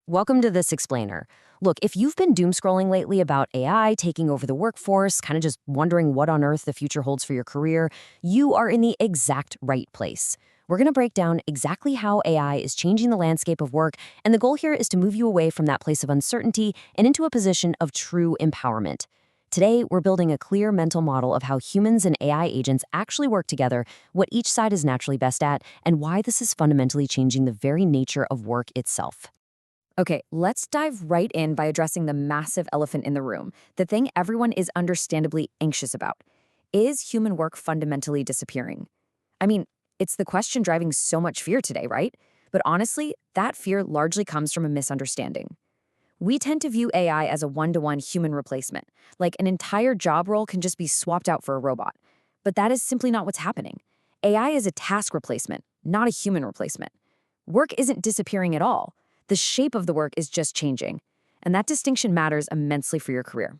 Welcome to This Explainer. Look, if you've been doom scrolling lately about AI taking over the workforce, kind of just wondering what on earth the future holds for your career, you are in the exact right place. We're going to break down exactly how AI is changing the landscape of work, and the goal here is to move you away from that place of uncertainty and into a position of true empowerment. Today, we're building a clear mental model of how humans and AI agents actually work together, what each side is naturally best at, and why this is fundamentally changing the very nature of work itself. Okay, let's dive right in by addressing the massive elephant in the room, the thing everyone is understandably anxious about. Is human work fundamentally disappearing? I mean, it's the question driving so much fear today, right? But honestly, that fear largely comes from a misunderstanding. We tend to view AI as a one-to-one human replacement, like an entire job role can just be swapped out for a robot. But that is simply not what's happening. AI is a task replacement, not a human replacement. Work isn't disappearing at all. The shape of the work is just changing, and that distinction matters immensely for your career.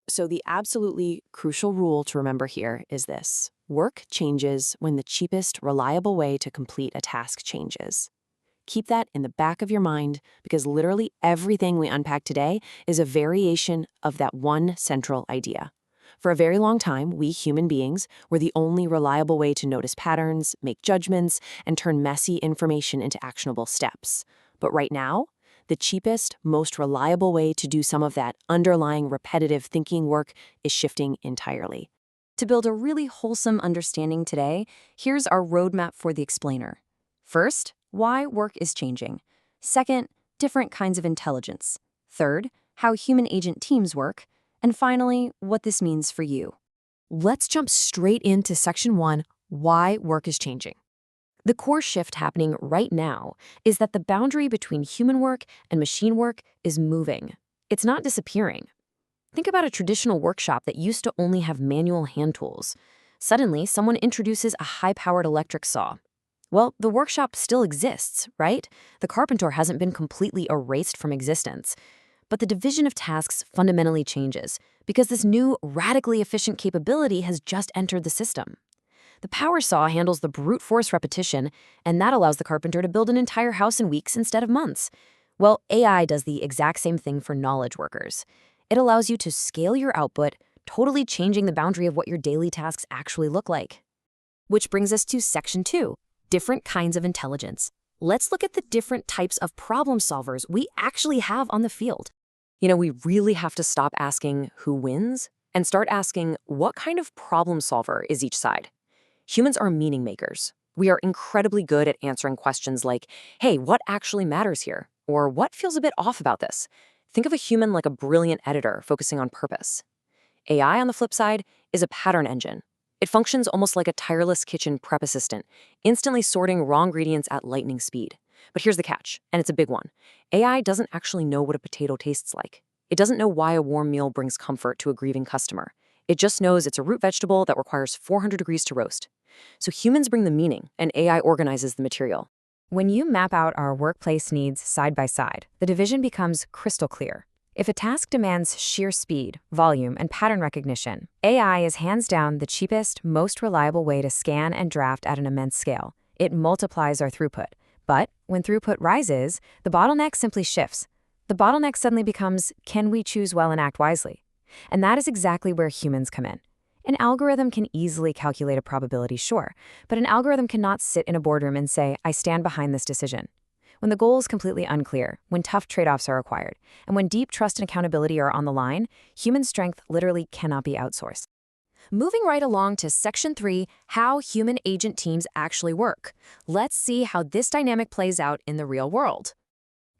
So the absolutely crucial rule to remember here is this. Work changes when the cheapest, reliable way to complete a task changes. Keep that in the back of your mind because literally everything we unpack today is a variation of that one central idea. For a very long time, we human beings were the only reliable way to notice patterns, make judgments, and turn messy information into actionable steps. But right now, the cheapest, most reliable way to do some of that underlying repetitive thinking work is shifting entirely. To build a really wholesome understanding today, here's our roadmap for the explainer. First, why work is changing. Second, different kinds of intelligence. Third, how human agent teams work. And finally, what this means for you. Let's jump straight into section 1, why work is changing. The core shift happening right now is that the boundary between human work and machine work is moving. It's not disappearing. Think about a traditional workshop that used to only have manual hand tools. Suddenly, someone introduces a high-powered electric saw. Well, the workshop still exists, right? The carpenter hasn't been completely erased from existence. But the division of tasks fundamentally changes because this new, radically efficient capability has just entered the system. The power saw handles the brute force repetition, and that allows the carpenter to build an entire house in weeks instead of months. Well, AI does the exact same thing for knowledge workers. It allows you to scale your output, totally changing the boundary of what your daily tasks actually look like. Which brings us to section 2, different kinds of intelligence. Let's look at the different types of problem solvers we actually have on the field. We really have to stop asking who wins and start asking what kind of problem solver is each side. Humans are meaning makers. We are incredibly good at answering questions like, hey, what actually matters here? Or what feels a bit off about this? Think of a human like a brilliant editor focusing on purpose. AI, on the flip side, is a pattern engine. It functions almost like a tireless kitchen prep assistant, instantly sorting raw ingredients at lightning speed. But here's the catch, and it's a big one. AI doesn't actually know what a potato tastes like. It doesn't know why a warm meal brings comfort to a grieving customer. It just knows it's a root vegetable that requires 400 degrees to roast. So humans bring the meaning, and AI organizes the material. When you map out our workplace needs side by side, the division becomes crystal clear. If a task demands sheer speed, volume, and pattern recognition, AI is hands down the cheapest, most reliable way to scan and draft at an immense scale. It multiplies our throughput. But when throughput rises, the bottleneck simply shifts. The bottleneck suddenly becomes, can we choose well and act wisely? And that is exactly where humans come in. An algorithm can easily calculate a probability, sure, but an algorithm cannot sit in a boardroom and say, I stand behind this decision. When the goal is completely unclear, when tough trade-offs are required, and when deep trust and accountability are on the line, human strength literally cannot be outsourced. Moving right along to section 3, how human agent teams actually work. Let's see how this dynamic plays out in the real world.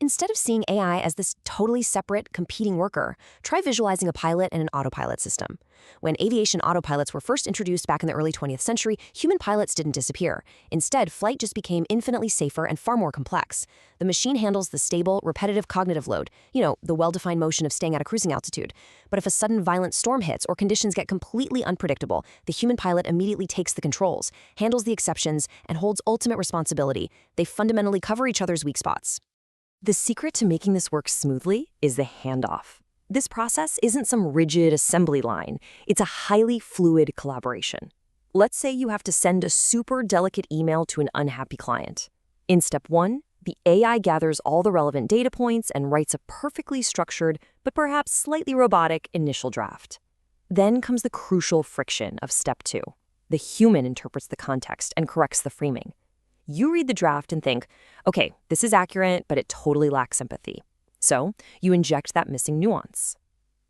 Instead of seeing AI as this totally separate, competing worker, try visualizing a pilot and an autopilot system. When aviation autopilots were first introduced back in the early 20th century, human pilots didn't disappear. Instead, flight just became infinitely safer and far more complex. The machine handles the stable, repetitive cognitive load, the well-defined motion of staying at a cruising altitude. But if a sudden violent storm hits or conditions get completely unpredictable, the human pilot immediately takes the controls, handles the exceptions, and holds ultimate responsibility. They fundamentally cover each other's weak spots. The secret to making this work smoothly is the handoff. This process isn't some rigid assembly line. It's a highly fluid collaboration. Let's say you have to send a super delicate email to an unhappy client. In step 1, The AI gathers all the relevant data points and writes a perfectly structured, but perhaps slightly robotic, initial draft. Then comes the crucial friction of step 2. The human interprets the context and corrects the framing. You read the draft and think, okay, this is accurate, but it totally lacks empathy. So you inject that missing nuance.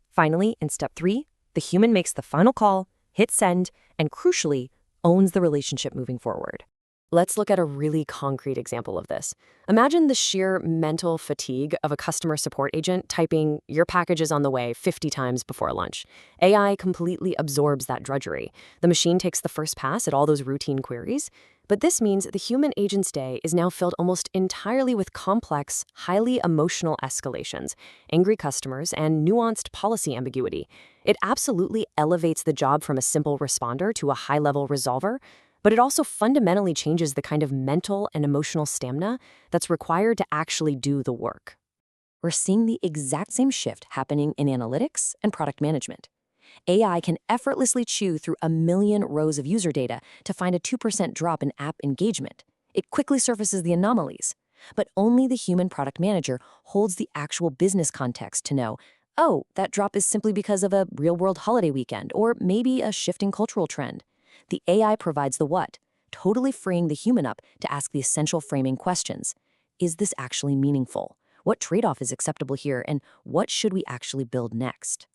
Finally, in step 3, the human makes the final call, hits send, and crucially, owns the relationship moving forward. Let's look at a really concrete example of this. Imagine the sheer mental fatigue of a customer support agent typing, "Your package is on the way," 50 times before lunch. AI completely absorbs that drudgery. The machine takes the first pass at all those routine queries. But this means the human agent's day is now filled almost entirely with complex, highly emotional escalations, angry customers, and nuanced policy ambiguity. It absolutely elevates the job from a simple responder to a high-level resolver, but it also fundamentally changes the kind of mental and emotional stamina that's required to actually do the work. We're seeing the exact same shift happening in analytics and product management. AI can effortlessly chew through a million rows of user data to find a 2% drop in app engagement. It quickly surfaces the anomalies, but only the human product manager holds the actual business context to know, oh, that drop is simply because of a real-world holiday weekend or maybe a shifting cultural trend. The AI provides the what, totally freeing the human up to ask the essential framing questions. Is this actually meaningful? What trade-off is acceptable here, and what should we actually build next?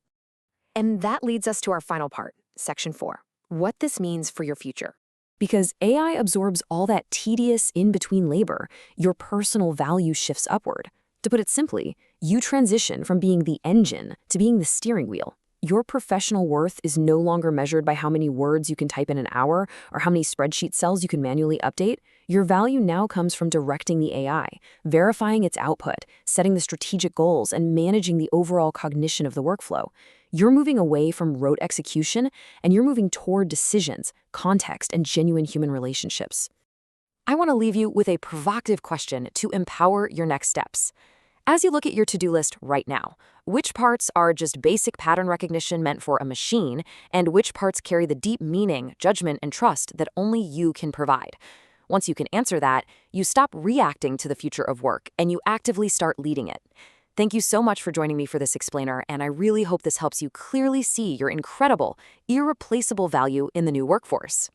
And that leads us to our final part, section 4, what this means for your future. Because AI absorbs all that tedious in-between labor, your personal value shifts upward. To put it simply, you transition from being the engine to being the steering wheel. Your professional worth is no longer measured by how many words you can type in an hour or how many spreadsheet cells you can manually update. Your value now comes from directing the AI, verifying its output, setting the strategic goals, and managing the overall cognition of the workflow. You're moving away from rote execution, and you're moving toward decisions, context, and genuine human relationships. I want to leave you with a provocative question to empower your next steps. As you look at your to-do list right now, which parts are just basic pattern recognition meant for a machine, and which parts carry the deep meaning, judgment, and trust that only you can provide? Once you can answer that, you stop reacting to the future of work, and you actively start leading it. Thank you so much for joining me for this explainer, and I really hope this helps you clearly see your incredible, irreplaceable value in the new workforce.